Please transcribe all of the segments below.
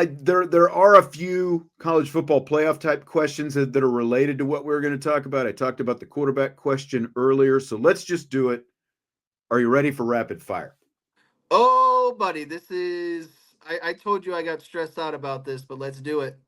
there are a few college football playoff type questions that are related to what we're going to talk about. I talked about the quarterback question earlier, so let's just do it. Are you ready for rapid fire? Oh, buddy, this is. I told you I got stressed out about this, but let's do it.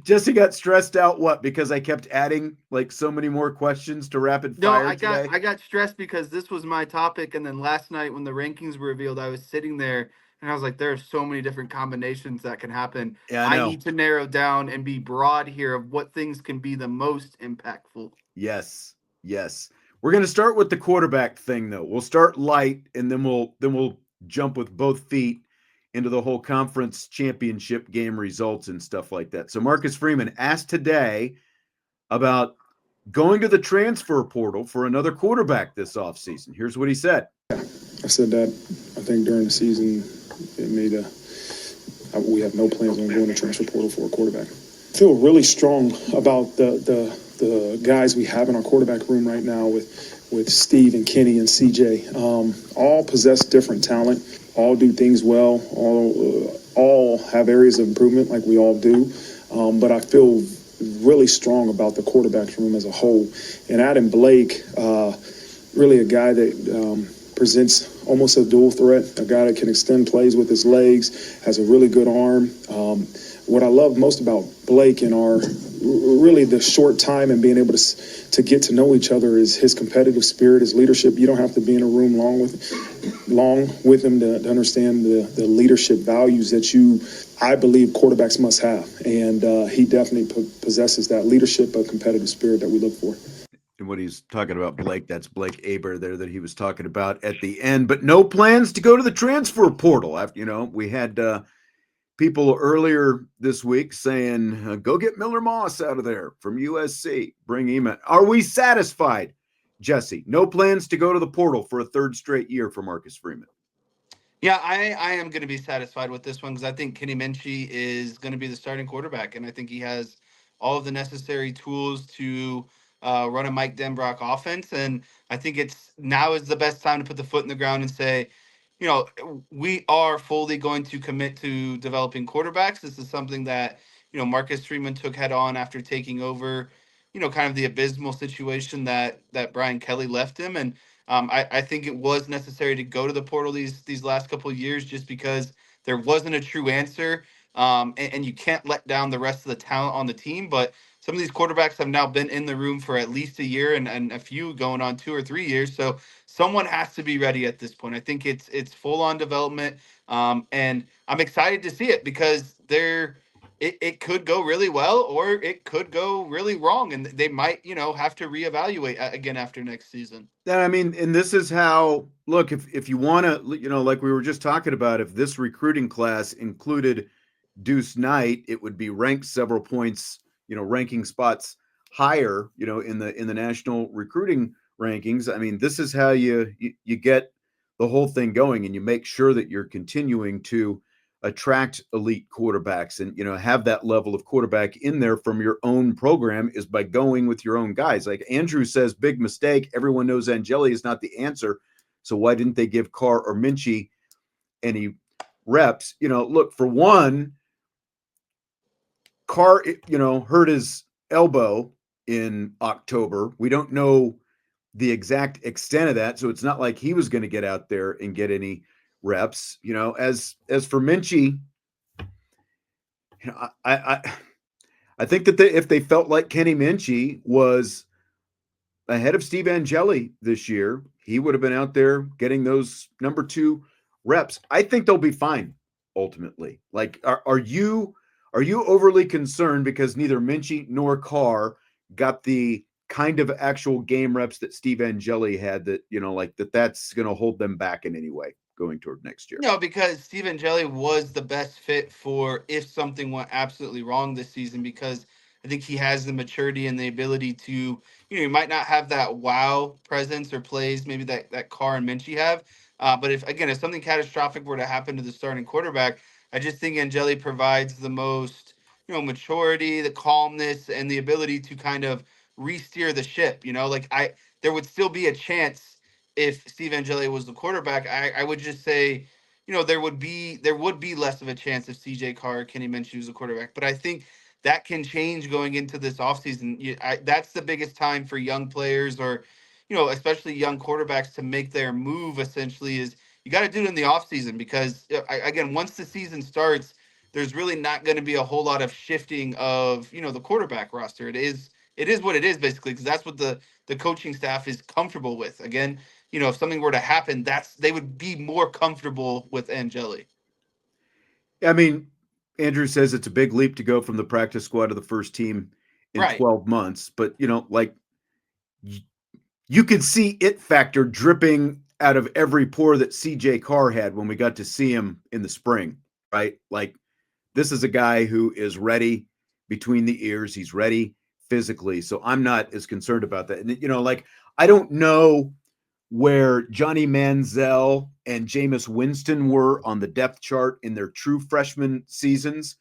Jesse got stressed out. What? Because I kept adding like so many more questions to rapid No, fire I got today. I got stressed because this was my topic, and then last night when the rankings were revealed, I was sitting there and I was like, "There are so many different combinations that can happen. Yeah, I I know. need to narrow down and be broad here of what things can be the most impactful." Yes, yes. We're going to start with the quarterback thing, though. We'll start light, and then we'll jump with both feet into the whole conference championship game results and stuff like that. So Marcus Freeman asked today about going to the transfer portal for another quarterback this offseason. Here's what he said. I said that I think during the season it made we have no plans on going to transfer portal for a quarterback. I feel really strong about the guys we have in our quarterback room right now with Steve and Kenny and CJ. All possess different talent, all do things well, all have areas of improvement like we all do. But I feel really strong about the quarterback room as a whole. And Adam Blake, really a guy that presents almost a dual threat, a guy that can extend plays with his legs, has a really good arm. What I love most about Blake and our really the short time and being able to get to know each other is his competitive spirit, his leadership. You don't have to be in a room long with him to understand the leadership values that I believe quarterbacks must have. And he definitely possesses that leadership, a competitive spirit that we look for. And what he's talking about, Blake, that's Blake Aber there that he was talking about at the end, but no plans to go to the transfer portal. We had people earlier this week saying, go get Miller Moss out of there from USC, bring him in. Are we satisfied, Jesse? No plans to go to the portal for a third straight year for Marcus Freeman. Yeah, I am going to be satisfied with this one because I think Kenny Minchie is going to be the starting quarterback, and I think he has all of the necessary tools to run a Mike Denbrock offense. And I think it's now is the best time to put the foot in the ground and say, we are fully going to commit to developing quarterbacks. This is something that Marcus Freeman took head on after taking over, kind of the abysmal situation that Brian Kelly left him. And I think it was necessary to go to the portal these last couple of years just because there wasn't a true answer. And you can't let down the rest of the talent on the team. But some of these quarterbacks have now been in the room for at least a year and a few going on 2 or 3 years. So someone has to be ready at this point. I think it's full on development. And I'm excited to see it because it could go really well or it could go really wrong. And they might, have to reevaluate again after next season. Yeah, I mean, and this is how, look, if you want to, like we were just talking about, if this recruiting class included Deuce Knight, it would be ranked several points, ranking spots higher, in the national recruiting rankings. I mean, this is how you get the whole thing going, and you make sure that you're continuing to attract elite quarterbacks and have that level of quarterback in there from your own program is by going with your own guys. Like Andrew says, big mistake. Everyone knows Angeli is not the answer. So why didn't they give Carr or Minchie any reps? Look, for one, Carr, hurt his elbow in October. We don't know the exact extent of that, so it's not like he was going to get out there and get any reps. As for Minchie, I think that if they felt like Kenny Minchie was ahead of Steve Angeli this year, he would have been out there getting those number 2 reps. I think they'll be fine ultimately. Like, are you overly concerned because neither Minchie nor Carr got the kind of actual game reps that Steve Angeli had that, that's going to hold them back in any way going toward next year? No, because Stephen Jelly was the best fit for if something went absolutely wrong this season because I think he has the maturity and the ability to, he might not have that wow presence or plays maybe that Carr and Minchie have. But if something catastrophic were to happen to the starting quarterback, I just think Angeli provides the most, maturity, the calmness, and the ability to kind of re-steer the ship. There would still be a chance if Steve Angeli was the quarterback. I would just say, there would be less of a chance if CJ Carr or Kenny Minshew was a quarterback. But I think that can change going into this offseason. That's the biggest time for young players or, especially young quarterbacks to make their move. Essentially, is you got to do it in the offseason because again, once the season starts, there's really not going to be a whole lot of shifting of the quarterback roster. It is what it is basically because that's what the coaching staff is comfortable with. Again, if something were to happen, they would be more comfortable with Angeli. I mean, Andrew says it's a big leap to go from the practice squad to the first team in Right. 12 months, but you could see it factor dripping out of every pore that CJ Carr had when we got to see him in the spring, right? Like, this is a guy who is ready between the ears. He's ready physically. So I'm not as concerned about that. And, I don't know where Johnny Manziel and Jameis Winston were on the depth chart in their true freshman seasons,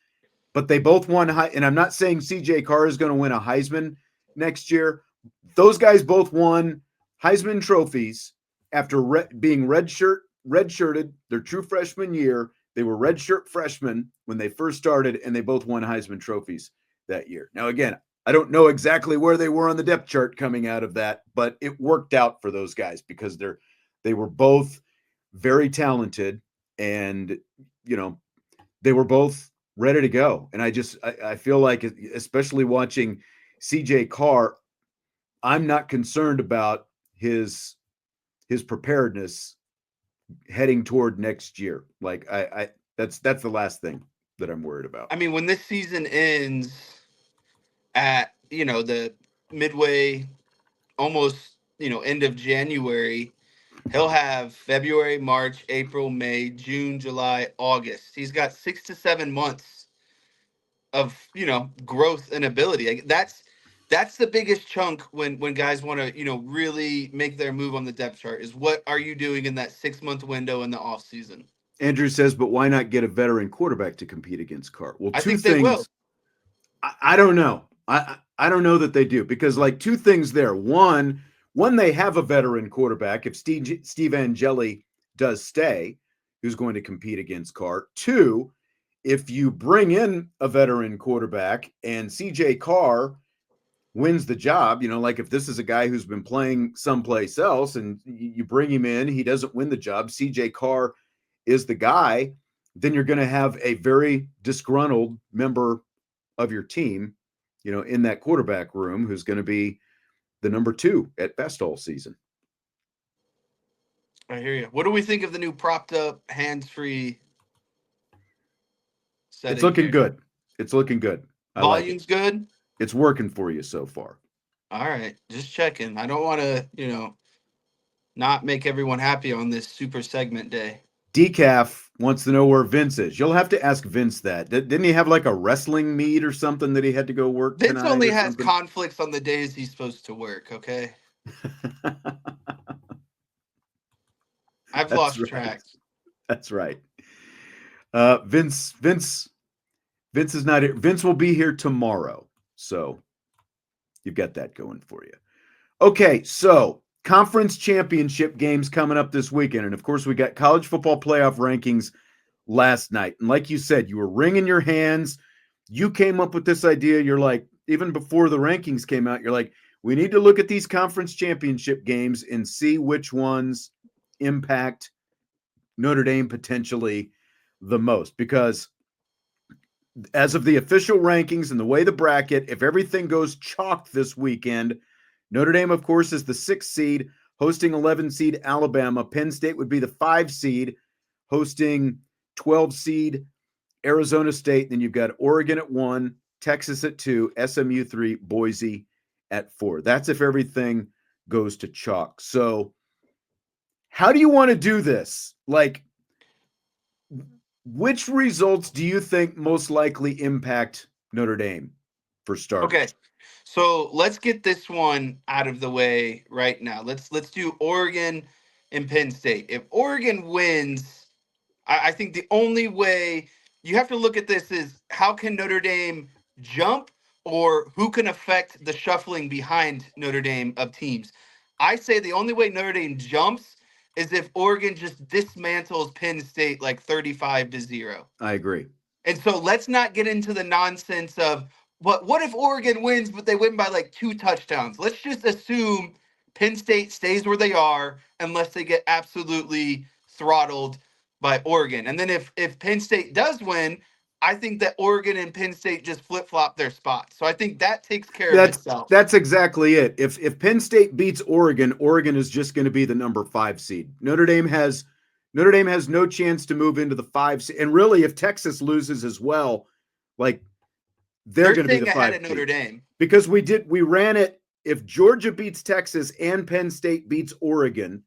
but they both won. And I'm not saying CJ Carr is going to win a Heisman next year. Those guys both won Heisman trophies after being redshirted their true freshman year. They were redshirt freshmen when they first started, and they both won Heisman trophies that year. Now, again, I don't know exactly where they were on the depth chart coming out of that, but it worked out for those guys because they were both very talented, and they were both ready to go. And I feel like, especially watching CJ Carr, I'm not concerned about his preparedness heading toward next year. Like that's the last thing that I'm worried about. I mean, when this season ends at, the midway, almost, end of January, he'll have February, March, April, May, June, July, August. He's got 6 to 7 months of, growth and ability. That's the biggest chunk when guys want to, really make their move on the depth chart is what are you doing in that 6-month window in the off season? Andrew says, but why not get a veteran quarterback to compete against Carr? Well, I two think they will. things. I don't know. I don't know that they do because two things there. One, they have a veteran quarterback. If Steve Angeli does stay, who's going to compete against Carr. Two, if you bring in a veteran quarterback and CJ Carr wins the job, if this is a guy who's been playing someplace else and you bring him in, he doesn't win the job, CJ Carr is the guy, then you're going to have a very disgruntled member of your team, in that quarterback room who's going to be the number 2 at best all season. I hear you. What do we think of the new propped up hands-free setting? It's looking here? good. It's looking good. Volume's good? It's working for you so far. All right. Just checking. I don't want to, not make everyone happy on this super segment day. Decaf wants to know where Vince is. You'll have to ask Vince that. Didn't he have like a wrestling meet or something that he had to go work Vince tonight? only has conflicts on the days he's supposed to work, okay? I've lost track. That's right. Vince is not here. Vince will be here tomorrow. So you've got that going for you. Okay, so conference championship games coming up this weekend. And of course, we got college football playoff rankings last night. And like you said, you were wringing your hands. You came up with this idea. You're like, even before the rankings came out, you're like, we need to look at these conference championship games and see which ones impact Notre Dame potentially the most. Because as of the official rankings and the way the bracket, if everything goes chalk this weekend, Notre Dame, of course, is the 6th seed, hosting 11 seed Alabama. Penn State would be the 5 seed, hosting 12 seed Arizona State. Then you've got Oregon at 1, Texas at 2, SMU 3, Boise at 4. That's if everything goes to chalk. So how do you want to do this? Like, which results do you think most likely impact Notre Dame for starters? Okay. So let's get this one out of the way right now. Let's do Oregon and Penn State. If Oregon wins, I think the only way you have to look at this is how can Notre Dame jump or who can affect the shuffling behind Notre Dame of teams. I say the only way Notre Dame jumps is if Oregon just dismantles Penn State like 35-0. I agree. And so let's not get into the nonsense of what if Oregon wins, but they win by like 2 touchdowns. Let's just assume Penn State stays where they are unless they get absolutely throttled by Oregon. And then if Penn State does win, I think that Oregon and Penn State just flip-flop their spots. So I think that takes care of itself. That's exactly it. If Penn State beats Oregon, Oregon is just going to be the number 5 seed. Notre Dame has no chance to move into the 5 seed. And really, if Texas loses as well, like they're going to be the 5 ahead of Notre seed. Dame. Because we ran it. If Georgia beats Texas and Penn State beats Oregon,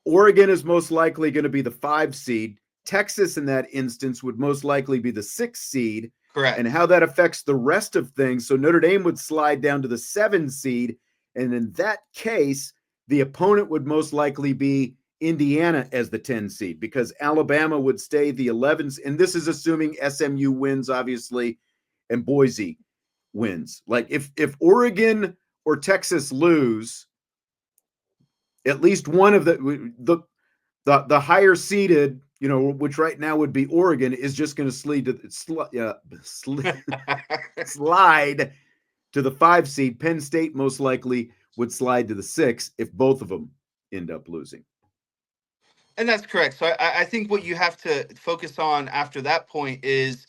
Oregon is most likely going to be the 5 seed. Texas in that instance would most likely be the 6 seed. Correct. And how that affects the rest of things. So Notre Dame would slide down to the 7 seed. And in that case, the opponent would most likely be Indiana as the 10 seed because Alabama would stay the 11s. And this is assuming SMU wins, obviously, and Boise wins. Like if Oregon or Texas lose, at least one of the higher seeded, which right now would be Oregon, is just going to slide to the 5 seed. Penn State most likely would slide to the 6 if both of them end up losing. And that's correct. So I think what you have to focus on after that point is,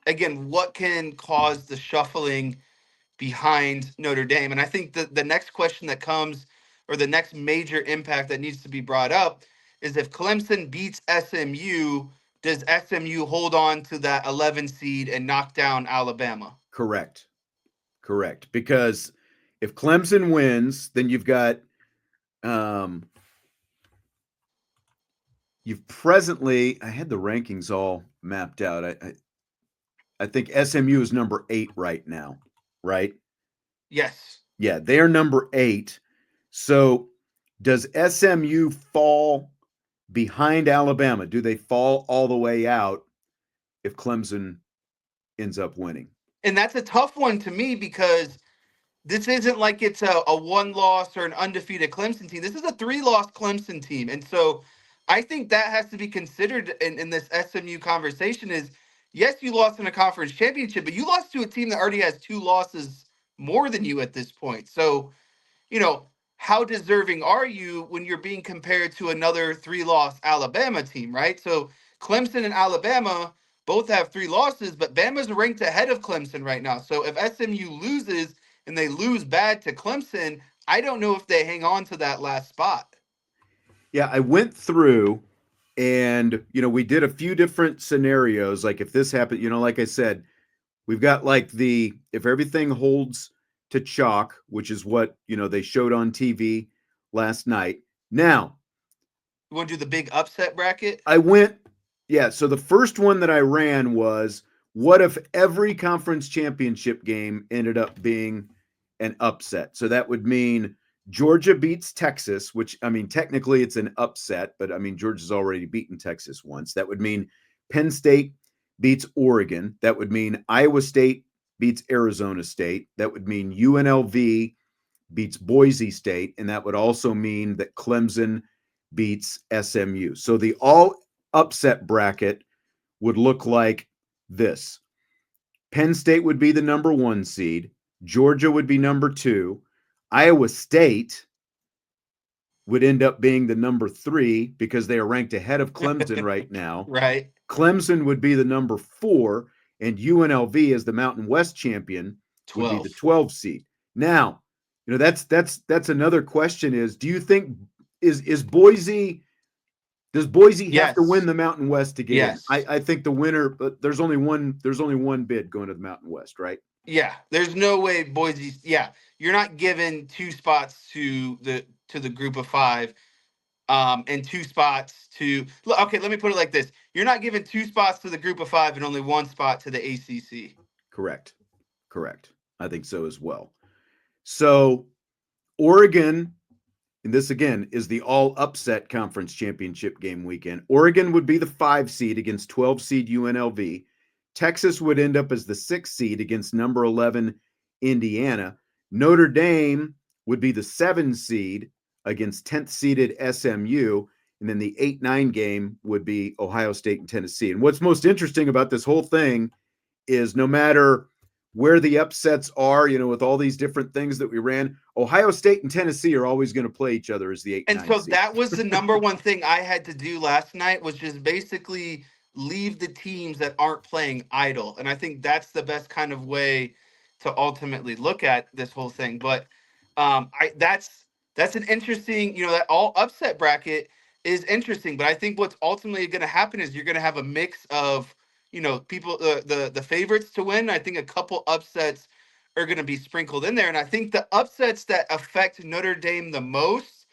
again, what can cause the shuffling behind Notre Dame? And I think that the next question that comes, or the next major impact that needs to be brought up, is if Clemson beats SMU, does SMU hold on to that 11 seed and knock down Alabama? Correct. Because if Clemson wins, then you've got you've presently, I had the rankings all mapped out. I think SMU is number 8 right now, right? Yes. Yeah, they are number 8. So does SMU fall behind Alabama? Do they fall all the way out if Clemson ends up winning? And that's a tough one to me because this isn't like it's a 1-loss or an undefeated Clemson team. This is a 3-loss Clemson team. And so I think that has to be considered in this SMU conversation is, yes, you lost in a conference championship, but you lost to a team that already has 2 losses more than you at this point. So, how deserving are you when you're being compared to another 3-loss Alabama team, right? So Clemson and Alabama both have 3 losses, but Bama's ranked ahead of Clemson right now. So if SMU loses and they lose bad to Clemson, I don't know if they hang on to that last spot. Yeah, I went through and, we did a few different scenarios. Like if this happened, like I said, we've got like if everything holds to chalk, which is what, they showed on TV last night. Now, you want to do the big upset bracket? So the first one that I ran was, what if every conference championship game ended up being an upset? So that would mean Georgia beats Texas, which, technically it's an upset, but Georgia's already beaten Texas once. That would mean Penn State beats Oregon. That would mean Iowa State beats Arizona State. That would mean UNLV beats Boise State. And that would also mean that Clemson beats SMU. So the all upset bracket would look like this. Penn State would be the number 1 seed. Georgia would be number 2. Iowa State would end up being the number 3 because they are ranked ahead of Clemson right now. Right. Clemson would be the number 4, and UNLV as the Mountain West champion would be the 12 seed. Now, that's another question is, do you think does Boise have to win the Mountain West to get in? I think the winner, but there's only one bid going to the Mountain West, right? Yeah, there's no way Boise. Yeah, you're not given 2 spots to the group of 5, and 2 spots to. Okay, let me put it like this: you're not given 2 spots to the group of 5 and only 1 spot to the ACC. Correct. I think so as well. So Oregon, and this again is the all upset conference championship game weekend. Oregon would be the 5 seed against 12 seed UNLV. Texas would end up as the 6 seed against number 11 Indiana. Notre Dame would be the 7 seed against 10th seeded SMU. And then the 8-9 game would be Ohio State and Tennessee. And what's most interesting about this whole thing is no matter where the upsets are, with all these different things that we ran, Ohio State and Tennessee are always going to play each other as the 8-9 And so seed. that was the number one thing I had to do last night, was just basically leave the teams that aren't playing idle. And I think that's the best kind of way to ultimately look at this whole thing. But that's an interesting, that all upset bracket is interesting. But I think what's ultimately going to happen is you're going to have a mix of, people, the favorites to win. I think a couple upsets are going to be sprinkled in there. And I think the upsets that affect Notre Dame the most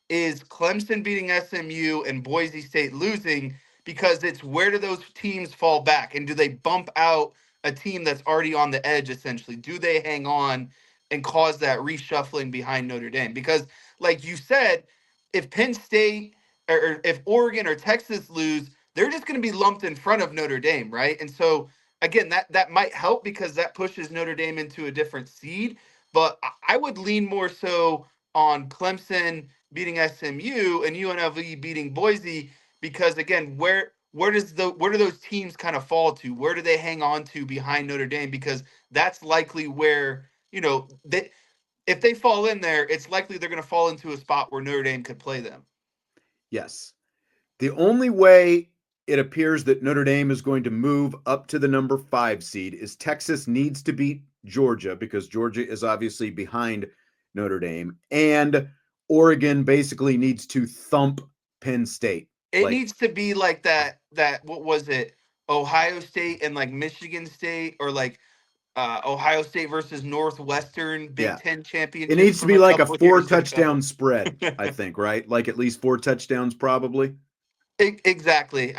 is Clemson beating SMU and Boise State losing, because it's where do those teams fall back, and do they bump out a team that's already on the edge essentially? Do they hang on and cause that reshuffling behind Notre Dame? Because like you said, if Penn State or if Oregon or Texas lose, they're just going to be lumped in front of Notre Dame, right? And so again, that might help because that pushes Notre Dame into a different seed, but I would lean more so on Clemson beating SMU and UNLV beating Boise, because again, where do those teams kind of fall to? Where do they hang on to behind Notre Dame? Because that's likely where, if they fall in there, it's likely they're going to fall into a spot where Notre Dame could play them. Yes. The only way it appears that Notre Dame is going to move up to the number 5 seed is Texas needs to beat Georgia, because Georgia is obviously behind Notre Dame, and Oregon basically needs to thump Penn State. It needs to be like that what was it? Ohio State and like Michigan State, or like Ohio State versus Northwestern Big Ten championship. It needs to be like a 4 years touchdown ago. spread, I think, right? Like at least 4 touchdowns probably. Exactly.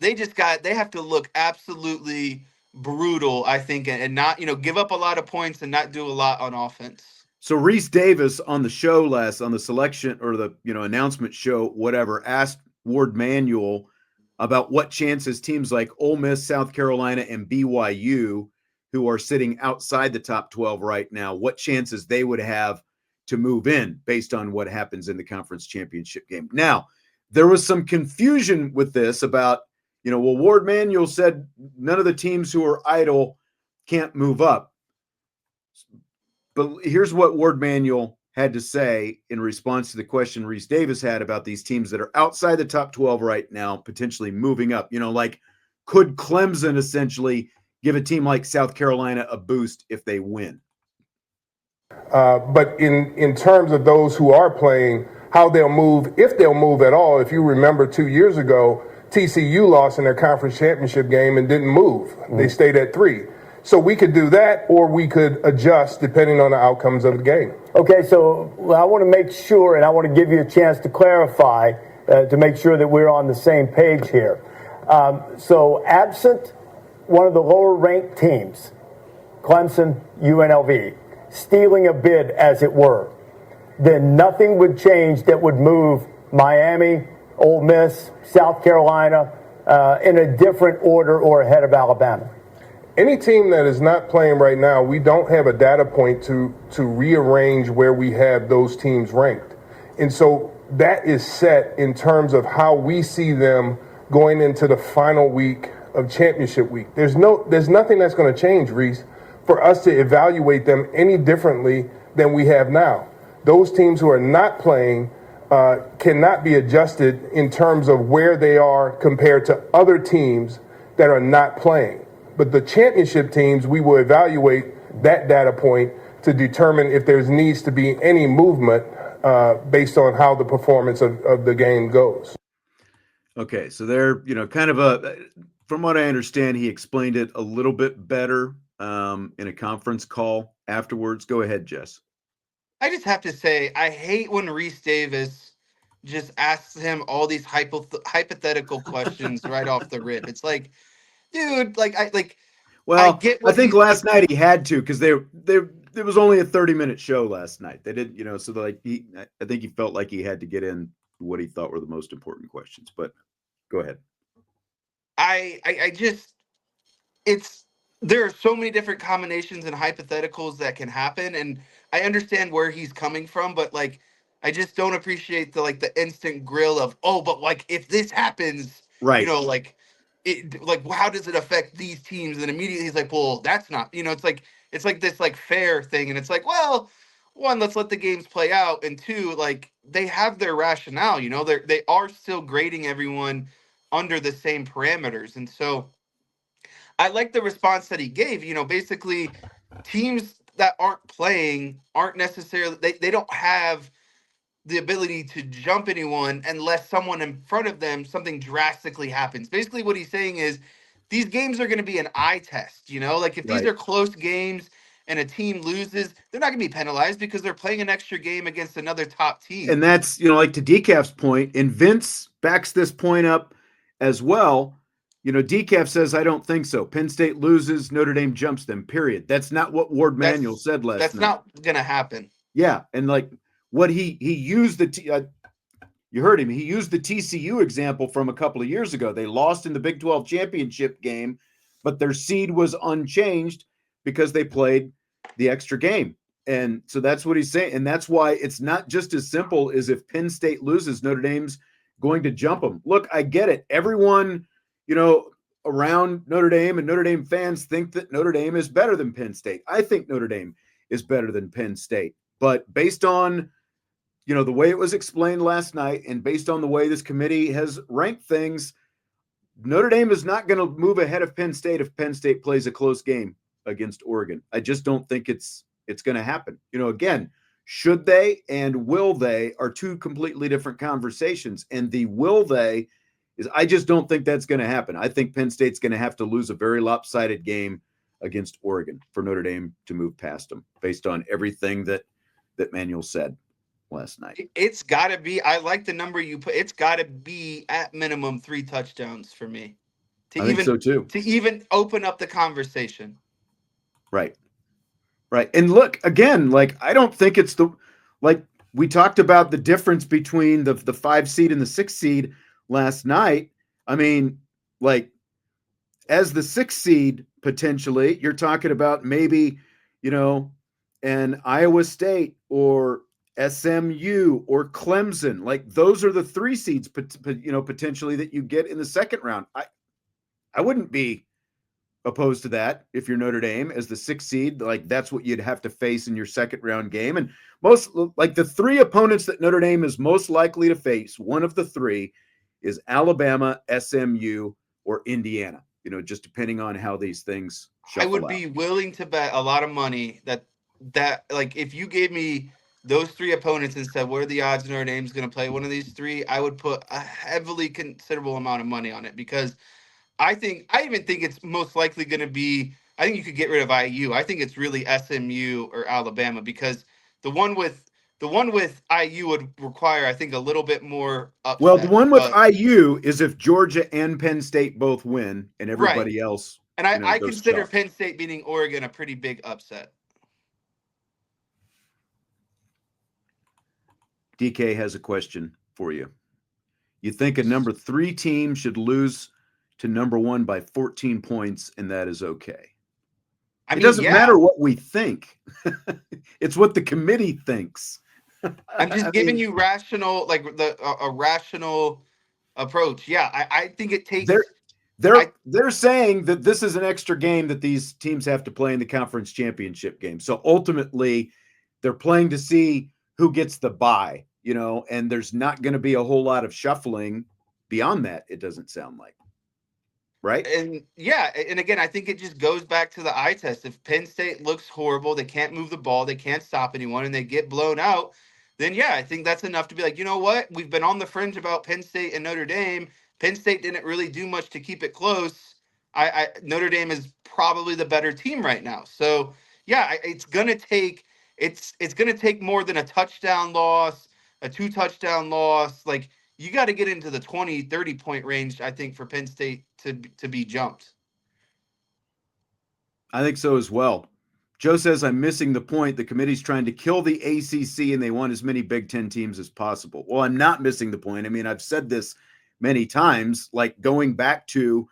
They have to look absolutely brutal, I think, and not, give up a lot of points and not do a lot on offense. So Rece Davis on the show on the selection or the announcement show, whatever, asked Ward Manuel about what chances teams like Ole Miss, South Carolina, and BYU, who are sitting outside the top 12 right now, what chances they would have to move in based on what happens in the conference championship game. Now, there was some confusion with this about, Ward Manuel said none of the teams who are idle can't move up. But here's what Ward Manuel had to say in response to the question Rece Davis had about these teams that are outside the top 12 right now, potentially moving up. Like, could Clemson essentially give a team like South Carolina a boost if they win? But in terms of those who are playing, how they'll move, if they'll move at all, if you remember 2 years ago, TCU lost in their conference championship game and didn't move. They stayed at 3. So we could do that, or we could adjust depending on the outcomes of the game. Okay, so I want to make sure, and I want to give you a chance to clarify to make sure that we're on the same page here. So absent one of the lower ranked teams, Clemson, UNLV, stealing a bid, as it were, then nothing would change that would move Miami, Ole Miss, South Carolina in a different order or ahead of Alabama. Any team that is not playing right now, we don't have a data point to rearrange where we have those teams ranked. And so that is set in terms of how we see them going into the final week of championship week. There's nothing that's going to change, Rece, for us to evaluate them any differently than we have now. Those teams who are not playing cannot be adjusted in terms of where they are compared to other teams that are not playing. But the championship teams, we will evaluate that data point to determine if there needs to be any movement based on how the performance of the game goes. Okay, so they're, kind of from what I understand, he explained it a little bit better in a conference call afterwards. Go ahead, Jess. I just have to say, I hate when Rece Davis just asks him all these hypothetical questions right off the rip. It's like, dude, Well, I think last night he had to, because there was only a 30-minute show last night. They didn't, so I think he felt like he had to get in what he thought were the most important questions. But go ahead. There are so many different combinations and hypotheticals that can happen, and I understand where he's coming from, but I just don't appreciate the instant grill of, oh, but like if this happens, Right. like it, like how does it affect these teams? And immediately he's like, well, that's not, it's like this like fair thing, and it's like, well, one, let's let the games play out, and two, like they have their rationale. They are still grading everyone under the same parameters, and so I like the response that he gave. Basically, teams that aren't playing aren't necessarily they don't have the ability to jump anyone unless someone in front of them, something drastically happens. Basically, what he's saying is these games are going to be an eye test. Like if these Right. are close games and a team loses, they're not going to be penalized because they're playing an extra game against another top team. And that's, like to Decaf's point, and Vince backs this point up as well. Decaf says, I don't think so. Penn State loses, Notre Dame jumps them, period. That's not what Ward Manuel said last That's night. not going to happen. Yeah. And like what he used you heard him. He used the TCU example from a couple of years ago. They lost in the Big 12 championship game, but their seed was unchanged because they played the extra game. And so that's what he's saying. And that's why it's not just as simple as if Penn State loses, Notre Dame's going to jump them. Look, I get it. Everyone, around Notre Dame and Notre Dame fans think that Notre Dame is better than Penn State. I think Notre Dame is better than Penn State. But based on the way it was explained last night and based on the way this committee has ranked things, Notre Dame is not going to move ahead of Penn State if Penn State plays a close game against Oregon. I just don't think it's going to happen. Again, should they and will they are two completely different conversations. And the will they is, I just don't think that's going to happen. I think Penn State's going to have to lose a very lopsided game against Oregon for Notre Dame to move past them based on everything that Manuel said last night. It's got to be. I like the number you put. It's got to be at minimum 3 touchdowns for me. I think so too. To even open up the conversation. Right. And look, again, like I don't think it's like we talked about the difference between the 5 seed and the 6 seed last night. I mean, like as the 6 seed potentially, you're talking about maybe, an Iowa State or SMU or Clemson. Like those are the 3 seeds, potentially that you get in the second round. I wouldn't be opposed to that if you're Notre Dame as the 6th seed. Like that's what you'd have to face in your second round game. And most like the 3 opponents that Notre Dame is most likely to face, one of the 3 is Alabama, SMU, or Indiana. Just depending on how these things shuffle I would out. be willing to bet a lot of money that like if you gave me those 3 opponents and said, what are the odds Notre Dame's going to play one of these 3, I would put a heavily considerable amount of money on it because I even think it's most likely going to be, I think you could get rid of IU. I think it's really SMU or Alabama because the one with IU would require, I think, a little bit more upset. Well, the one with IU is if Georgia and Penn State both win and everybody else. And I goes consider tough. Penn State beating Oregon a pretty big upset. DK has a question for you. You think a number 3 team should lose to number 1 by 14 points, and that is okay? It doesn't matter what we think. It's what the committee thinks. I'm just giving you rational, like a rational approach. Yeah, I think it takes. They're saying that this is an extra game that these teams have to play in the conference championship game. So ultimately, they're playing to see who gets the bye, and there's not going to be a whole lot of shuffling beyond that. It doesn't sound like. Right. And yeah, and again, I think it just goes back to the eye test. If Penn State looks horrible, they can't move the ball, they can't stop anyone, and they get blown out, then yeah, I think that's enough to be like, you know what? We've been on the fringe about Penn State and Notre Dame. Penn State didn't really do much to keep it close. Notre Dame is probably the better team right now. So yeah, it's gonna take more than a touchdown loss, a 2 touchdown loss. Like you got to get into the 20, 30 point range, I think, for Penn State to be jumped. I think so as well. Joe says, I'm missing the point. The committee's trying to kill the ACC and they want as many Big Ten teams as possible. Well, I'm not missing the point. I mean, I've said this many times, like going back to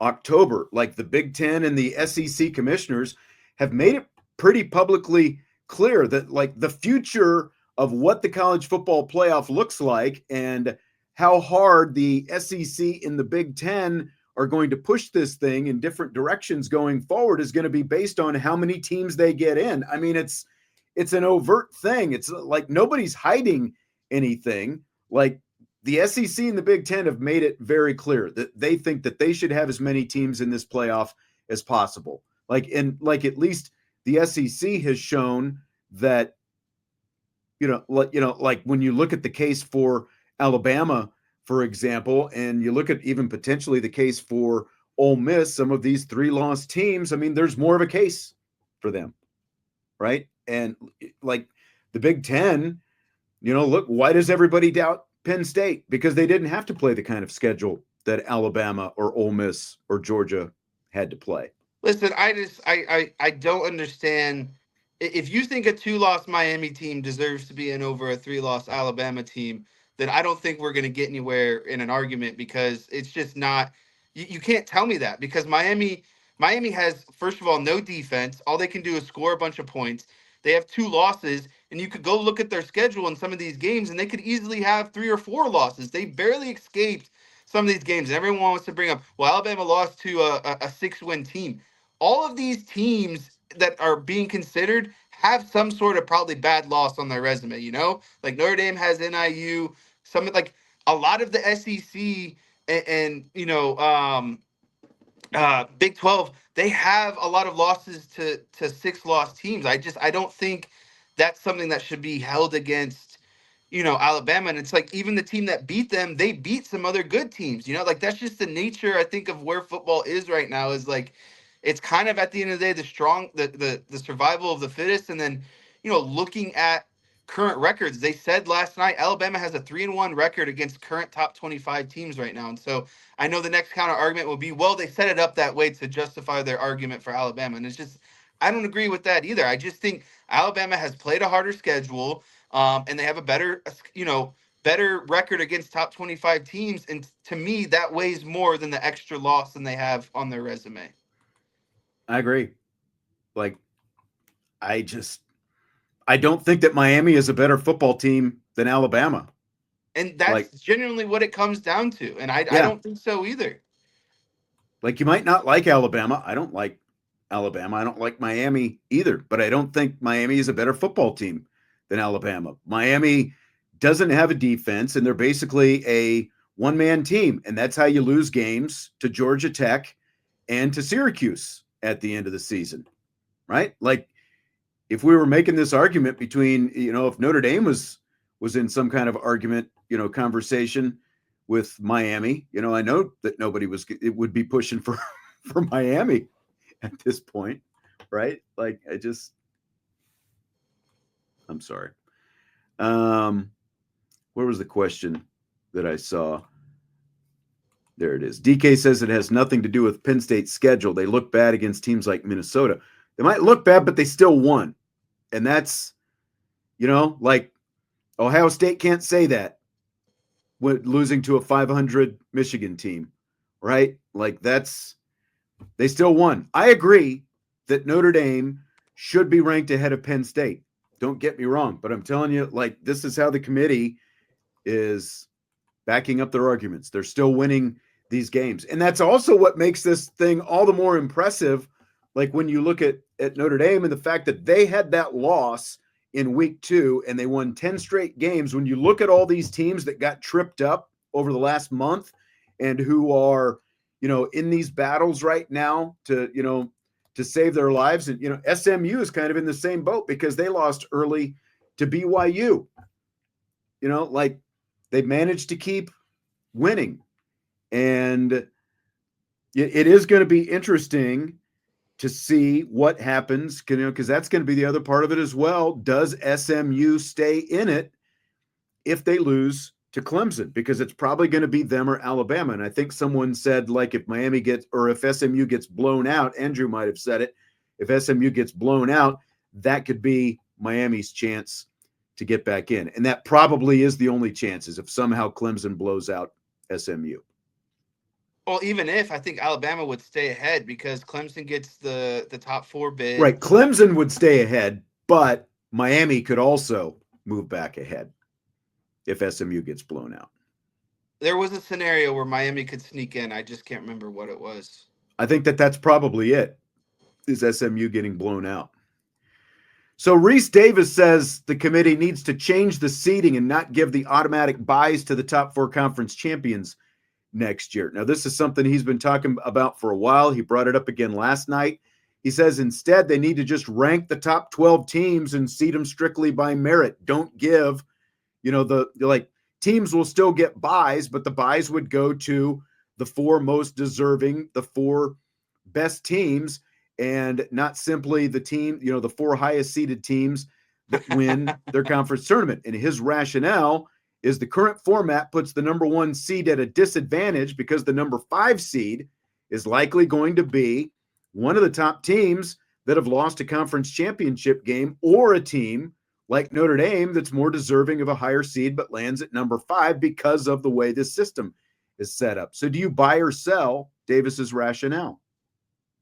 October, like the Big Ten and the SEC commissioners have made it pretty publicly clear that like the future of what the college football playoff looks like and how hard the SEC and the Big Ten are going to push this thing in different directions going forward is going to be based on how many teams they get in. I mean, it's an overt thing. It's like nobody's hiding anything. Like the SEC and the Big Ten have made it very clear that they think that they should have as many teams in this playoff as possible. Like at least the SEC has shown that, like when you look at the case for Alabama, for example, and you look at even potentially the case for Ole Miss, some of these 3-loss teams, I mean, there's more of a case for them, right? And like the Big Ten, look, why does everybody doubt Penn State? Because they didn't have to play the kind of schedule that Alabama or Ole Miss or Georgia had to play. Listen, I don't understand. If you think a 2-loss Miami team deserves to be in over a 3-loss Alabama team, then I don't think we're going to get anywhere in an argument, because it's just not. You can't tell me that, because Miami has, first of all, no defense. All they can do is score a bunch of points. They have 2 losses, and you could go look at their schedule in some of these games, and they could easily have 3 or 4 losses. They barely escaped some of these games. And everyone wants to bring up, well, Alabama lost to a 6-win team. All of these teams that are being considered have some sort of probably bad loss on their resume, like Notre Dame has NIU, like a lot of the SEC and Big 12, they have a lot of losses to 6-loss teams. I don't think that's something that should be held against, Alabama. And it's like, even the team that beat them, they beat some other good teams, like that's just the nature, I think, of where football is right now, is like, it's kind of at the end of the day, the survival of the fittest. And then, looking at current records, they said last night Alabama has a 3-1 record against current top 25 teams right now. And so I know the next counter argument will be, well, they set it up that way to justify their argument for Alabama. And it's just, I don't agree with that either. I just think Alabama has played a harder schedule, and they have a better record against top 25 teams. And to me, that weighs more than the extra loss than they have on their resume. I agree. Like, I don't think that Miami is a better football team than Alabama. And that's genuinely what it comes down to. And I don't think so either. Like, you might not like Alabama. I don't like Alabama. I don't like Miami either. But I don't think Miami is a better football team than Alabama. Miami doesn't have a defense, and they're basically a one-man team. And that's how you lose games to Georgia Tech and to Syracuse at the end of the season, right? Like, if we were making this argument between, if Notre Dame was in some kind of argument, conversation with Miami, I know that nobody would be pushing for Miami at this point, right? Like, I'm sorry. Where was the question that I saw? There it is. DK says it has nothing to do with Penn State's schedule. They look bad against teams like Minnesota. They might look bad, but they still won. And that's, like Ohio State can't say that with losing to a 500 Michigan team, right? Like, they still won. I agree that Notre Dame should be ranked ahead of Penn State. Don't get me wrong, but I'm telling you, like, this is how the committee is backing up their arguments. They're still winning these games. And that's also what makes this thing all the more impressive. Like, when you look at Notre Dame and the fact that they had that loss in week 2 and they won 10 straight games. When you look at all these teams that got tripped up over the last month and who are, in these battles right now to save their lives. And, SMU is kind of in the same boat because they lost early to BYU. Like, they managed to keep winning. And it is going to be interesting to see what happens, because that's going to be the other part of it as well. Does SMU stay in it if they lose to Clemson? Because it's probably going to be them or Alabama. And I think someone said, like, if SMU gets blown out, Andrew might have said it, if SMU gets blown out, that could be Miami's chance to get back in. And that probably is the only chance, is if somehow Clemson blows out SMU. Well, even if, I think Alabama would stay ahead because Clemson gets the top 4 bid. Right. Clemson would stay ahead, but Miami could also move back ahead if SMU gets blown out. There was a scenario where Miami could sneak in. I just can't remember what it was. I think that's probably it, is SMU getting blown out. So Rece Davis says the committee needs to change the seeding and not give the automatic buys to the top 4 conference champions next year. Now, this is something he's been talking about for a while. He brought it up again last night. He says instead they need to just rank the top 12 teams and seed them strictly by merit. Don't give, teams will still get buys, but the buys would go to the 4 most deserving, the 4 best teams, and not simply the team, the 4 highest seeded teams that win their conference tournament. And his rationale is the current format puts the number 1 seed at a disadvantage because the number 5 seed is likely going to be one of the top teams that have lost a conference championship game, or a team like Notre Dame that's more deserving of a higher seed but lands at number 5 because of the way this system is set up. So do you buy or sell Davis's rationale?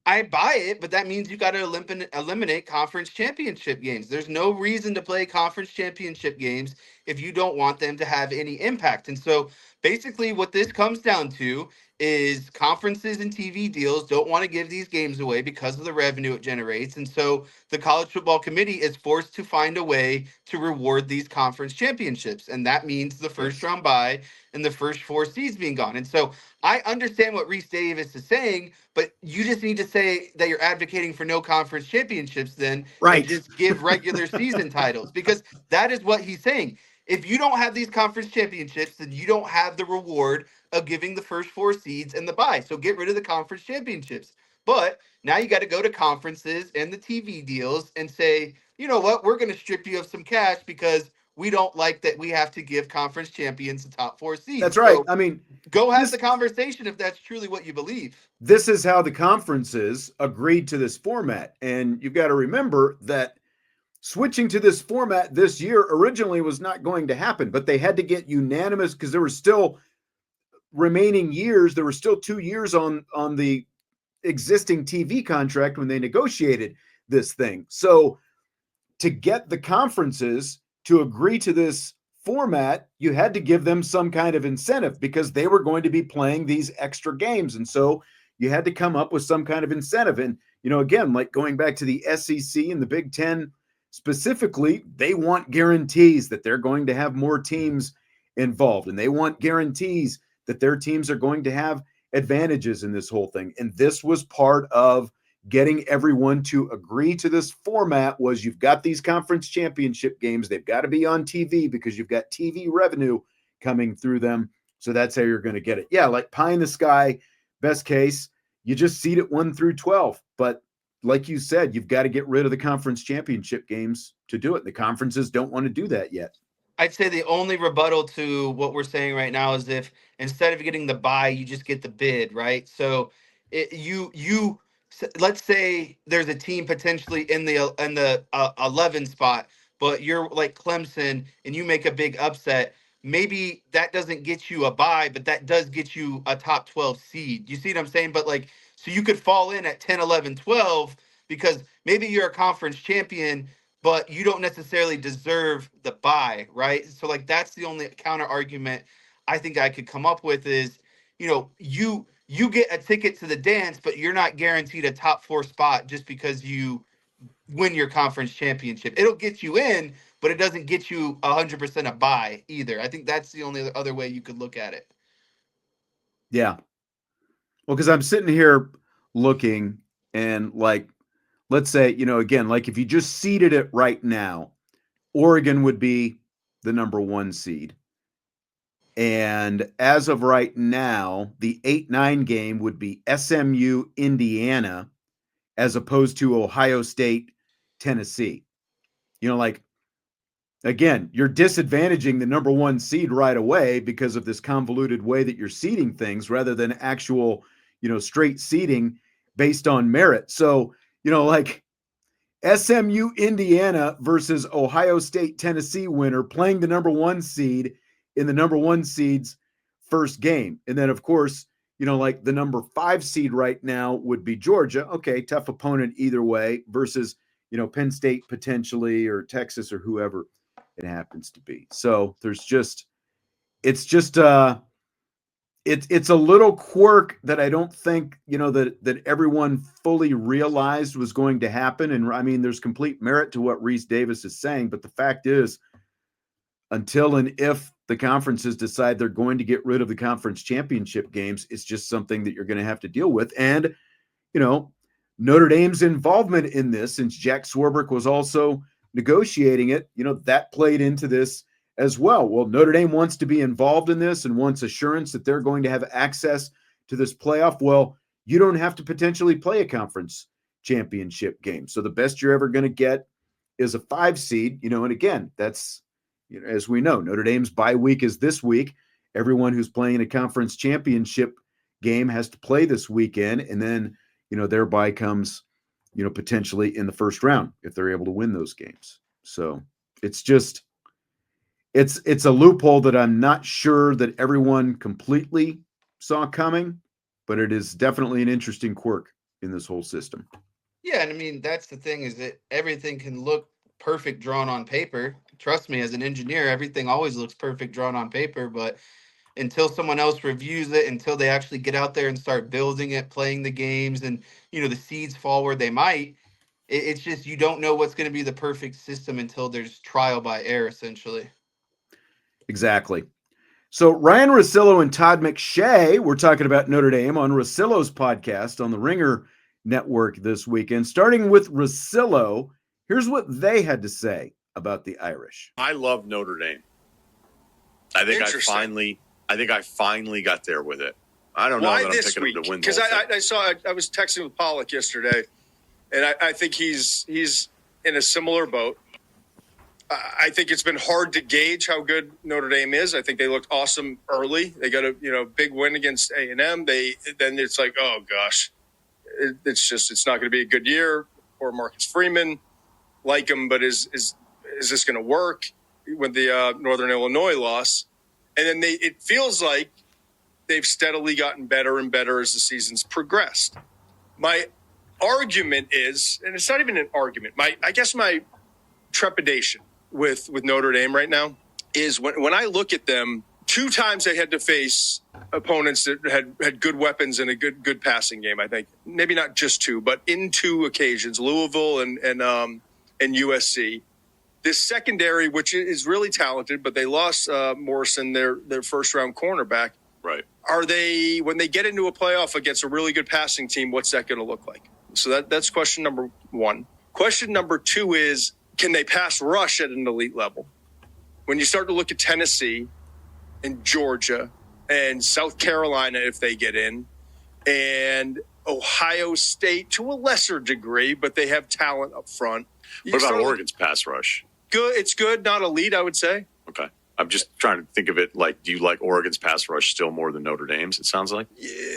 I buy it, but that means you got to eliminate conference championship games. There's no reason to play conference championship games if you don't want them to have any impact. And so basically what this comes down to is conferences and TV deals don't want to give these games away because of the revenue it generates. And so the college football committee is forced to find a way to reward these conference championships. And that means the first round bye and the first 4 seeds being gone. And so I understand what Rece Davis is saying, but you just need to say that you're advocating for no conference championships then, right, and just give regular season titles, because that is what he's saying. If you don't have these conference championships, then you don't have the reward of giving the first 4 seeds and the bye. So get rid of the conference championships. But now you got to go to conferences and the TV deals and say, you know what, we're going to strip you of some cash because we don't like that we have to give conference champions the top 4 seeds. That's right. So I mean, go have the conversation if that's truly what you believe. This is how the conferences agreed to this format. And you've got to remember that switching to this format this year originally was not going to happen, but they had to get unanimous because there were still remaining years. There were still 2 years on the existing TV contract when they negotiated this thing. So to get the conferences to agree to this format, you had to give them some kind of incentive because they were going to be playing these extra games. And so you had to come up with some kind of incentive. And, again, like going back to the SEC and the Big Ten specifically, they want guarantees that they're going to have more teams involved. And they want guarantees that their teams are going to have advantages in this whole thing. And this was part of getting everyone to agree to this format. Was you've got these conference championship games. They've got to be on TV because you've got TV revenue coming through them. So that's how you're going to get it. Yeah, like pie in the sky, best case, you just seed it 1 through 12. But like you said, you've got to get rid of the conference championship games to do it. The conferences don't want to do that yet. I'd say the only rebuttal to what we're saying right now is if instead of getting the buy, you just get the bid, right? So let's say there's a team potentially in the 11 spot, but you're like Clemson and you make a big upset. Maybe that doesn't get you a bye, but that does get you a top 12 seed. You see what I'm saying? But so you could fall in at 10, 11, 12 because maybe you're a conference champion, but you don't necessarily deserve the bye, right? So that's the only counter argument I think I could come up with is, you get a ticket to the dance, but you're not guaranteed a top 4 spot just because you win your conference championship. It'll get you in, but it doesn't get you 100% a bye either. I think that's the only other way you could look at it. Yeah. Well, because I'm sitting here looking and let's say, again, if you just seeded it right now, Oregon would be the number 1 seed. And as of right now, the 8-9 game would be SMU, Indiana, as opposed to Ohio State, Tennessee. Again, you're disadvantaging the number 1 seed right away because of this convoluted way that you're seeding things rather than actual, straight seeding based on merit. So, SMU, Indiana versus Ohio State, Tennessee winner playing the number 1 seed in the number 1 seed's first game. And then, of course, the number 5 seed right now would be Georgia. Okay, tough opponent either way versus, Penn State potentially or Texas or whoever it happens to be. So there's just, it's a little quirk that I don't think, that everyone fully realized was going to happen. And I mean, there's complete merit to what Rece Davis is saying, but the fact is, until and if the conferences decide they're going to get rid of the conference championship games, it's just something that you're going to have to deal with. And, Notre Dame's involvement in this, since Jack Swarbrick was also negotiating it, that played into this as well. Well, Notre Dame wants to be involved in this and wants assurance that they're going to have access to this playoff. Well, you don't have to potentially play a conference championship game. So the best you're ever going to get is a 5 seed, and again, that's, as we know, Notre Dame's bye week is this week. Everyone who's playing a conference championship game has to play this weekend. And then, their bye comes, potentially in the first round if they're able to win those games. So it's just, it's a loophole that I'm not sure that everyone completely saw coming, but it is definitely an interesting quirk in this whole system. Yeah, and I mean, that's the thing, is that everything can look perfect drawn on paper. Trust me, as an engineer, everything always looks perfect drawn on paper, but until someone else reviews it, until they actually get out there and start building it, playing the games, and the seeds fall where they might, it's just, you don't know what's going to be the perfect system until there's trial by error, essentially. Exactly. So Ryan Russillo and Todd McShay were talking about Notre Dame on Russillo's podcast on the Ringer Network this weekend. Starting with Russillo, here's what they had to say about the Irish. I love Notre Dame. I think I finally got there with it. I don't know that I'm picking them to win. Because I was texting with Pollock yesterday, and I think he's in a similar boat. I think it's been hard to gauge how good Notre Dame is. I think they looked awesome early. They got a big win against A&M. Then it's like, oh gosh, it's not going to be a good year. Or Marcus Freeman, like him, but is this going to work with the Northern Illinois loss? And then it feels like they've steadily gotten better and better as the season's progressed. My argument is, and it's not even an argument, I guess my trepidation with Notre Dame right now is when I look at them, 2 times they had to face opponents that had good weapons and a good passing game. I think maybe not just 2, but in 2 occasions, Louisville and USC. This secondary, which is really talented, but they lost Morrison, their first round cornerback. Right. Are they, when they get into a playoff against a really good passing team, what's that going to look like? So that's question number 1. Question number 2 is, can they pass rush at an elite level? When you start to look at Tennessee and Georgia and South Carolina, if they get in, and Ohio State to a lesser degree, but they have talent up front. What about Oregon's pass rush? Good. It's good, not elite, I would say. Okay. I'm just trying to think of it like, do you like Oregon's pass rush still more than Notre Dame's, it sounds like?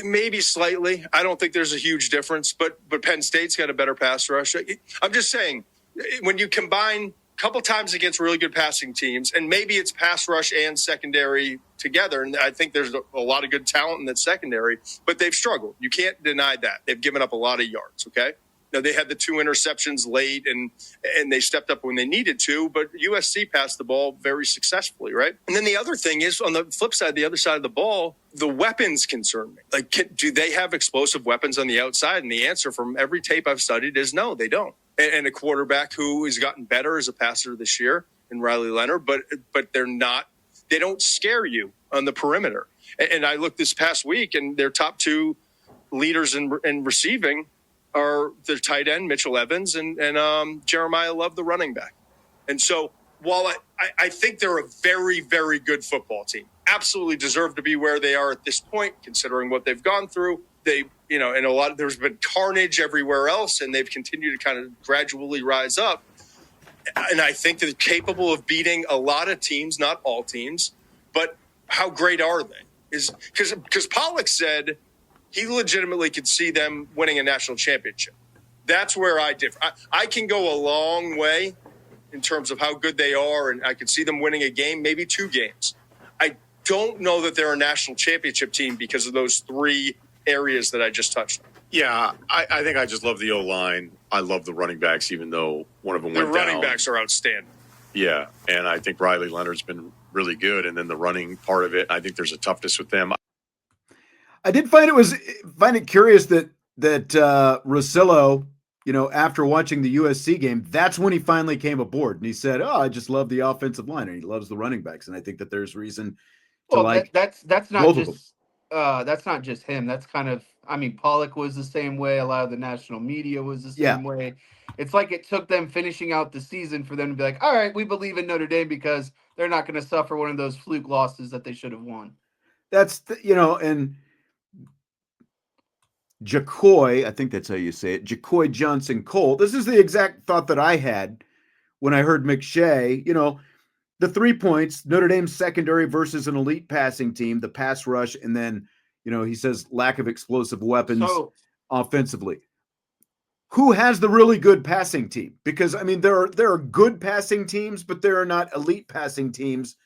Maybe slightly. I don't think there's a huge difference, but Penn State's got a better pass rush. I'm just saying, when you combine a couple times against really good passing teams, and maybe it's pass rush and secondary together, and I think there's a lot of good talent in that secondary, but they've struggled. You can't deny that. They've given up a lot of yards, okay? Now, they had the 2 interceptions late, and they stepped up when they needed to, but USC passed the ball very successfully, right? And then the other thing is, on the flip side, the other side of the ball, the weapons concern me. Like, do they have explosive weapons on the outside? And the answer from every tape I've studied is no, they don't. And a quarterback who has gotten better as a passer this year in Riley Leonard, but they don't scare you on the perimeter. And I looked this past week, and their top 2 leaders in receiving are their tight end, Mitchell Evans, and Jeremiah Love, the running back. And so while I think they're a very, very good football team, absolutely deserve to be where they are at this point, considering what they've gone through. They, and there's been carnage everywhere else, and they've continued to kind of gradually rise up. And I think they're capable of beating a lot of teams, not all teams, but how great are they? Is because Pollock said he legitimately could see them winning a national championship. That's where I differ. I can go a long way in terms of how good they are, and I could see them winning a game, maybe 2 games. I don't know that they're a national championship team because of those 3 areas that I just touched on. Yeah, I think I just love the O-line. I love the running backs, even though one of them went down. The running backs are outstanding. Yeah, and I think Riley Leonard's been really good, and then the running part of it, I think there's a toughness with them. I did find it curious that Russillo, after watching the USC game, that's when he finally came aboard, and he said, "Oh, I just love the offensive line, and he loves the running backs," and I think that there's reason to Well, like that's not both of them. just that's not just him. That's kind of, I mean, Pollock was the same way. A lot of the national media was the Yeah. same way. It's like it took them finishing out the season for them to be like, all right, we believe in Notre Dame because they're not going to suffer one of those fluke losses that they should have won. That's and Jacoy, I think that's how you say it, Jacoy Johnson Cole. This is the exact thought that I had when I heard McShay. The 3 points, Notre Dame's secondary versus an elite passing team, the pass rush, and then, he says lack of explosive weapons offensively. Who has the really good passing team? Because I mean, there are good passing teams, but there are not elite passing teams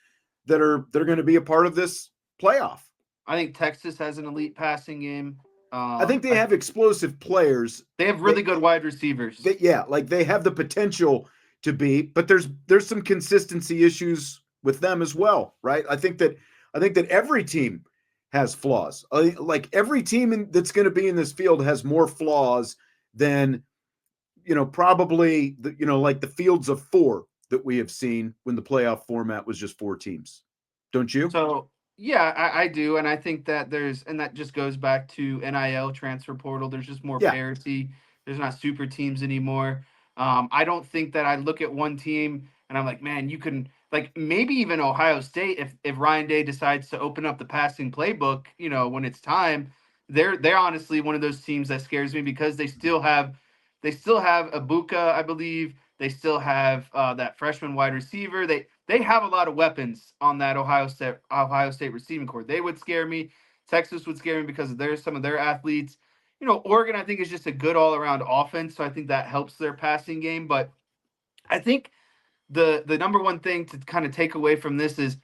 that are going to be a part of this playoff. I think Texas has an elite passing game. I think they have explosive players. They have really good wide receivers. They have the potential to be, but there's some consistency issues with them as well, right? I think that every team has flaws. Like every team that's going to be in this field has more flaws than probably like the fields of 4 that we have seen when the playoff format was just 4 teams. Don't you? So yeah, I do, and I think that that just goes back to NIL, transfer portal. There's just more parity. There's not super teams anymore. I don't think that I look at one team and I'm like, man, you can, like, maybe even Ohio State, if Ryan Day decides to open up the passing playbook, when it's time, they're honestly one of those teams that scares me because they still have Ibuka, I believe. They still have that freshman wide receiver. They have a lot of weapons on that Ohio State receiving corps. They would scare me. Texas would scare me because of some of their athletes. Oregon, I think, is just a good all-around offense, so I think that helps their passing game. But I think the number one thing to kind of take away from this is,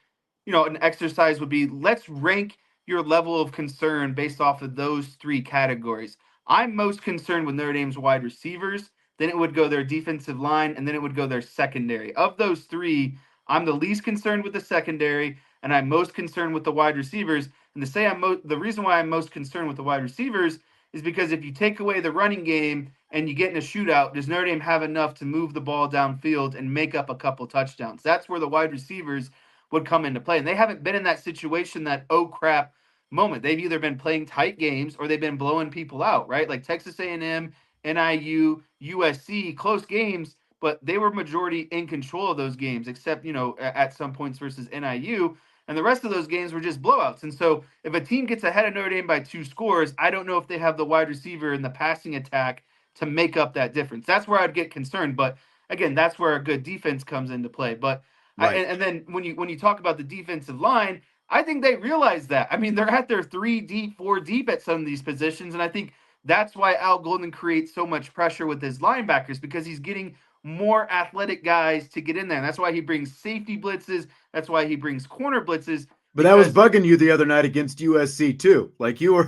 an exercise would be, let's rank your level of concern based off of those 3 categories. I'm most concerned with Notre Dame's wide receivers. Then it would go their defensive line, and then it would go their secondary. Of those 3, I'm the least concerned with the secondary, and I'm most concerned with the wide receivers. And to say the reason why I'm most concerned with the wide receivers is because if you take away the running game and you get in a shootout, does Notre Dame have enough to move the ball downfield and make up a couple touchdowns? That's where the wide receivers would come into play. And they haven't been in that situation, that oh crap moment. They've either been playing tight games or they've been blowing people out, right? Like Texas A&M, NIU, USC, close games, but they were majority in control of those games, except, at some points versus NIU. And the rest of those games were just blowouts. And so if a team gets ahead of Notre Dame by 2 scores, I don't know if they have the wide receiver in the passing attack to make up that difference. That's where I'd get concerned. But again, that's where a good defense comes into play. But right. And then when you talk about the defensive line, I think they realize that. I mean, they're at their 3 deep, 4 deep at some of these positions. And I think that's why Al Golden creates so much pressure with his linebackers, because he's getting more athletic guys to get in there. And that's why he brings safety blitzes. That's why he brings corner blitzes. But that was bugging you the other night against USC too. Like you were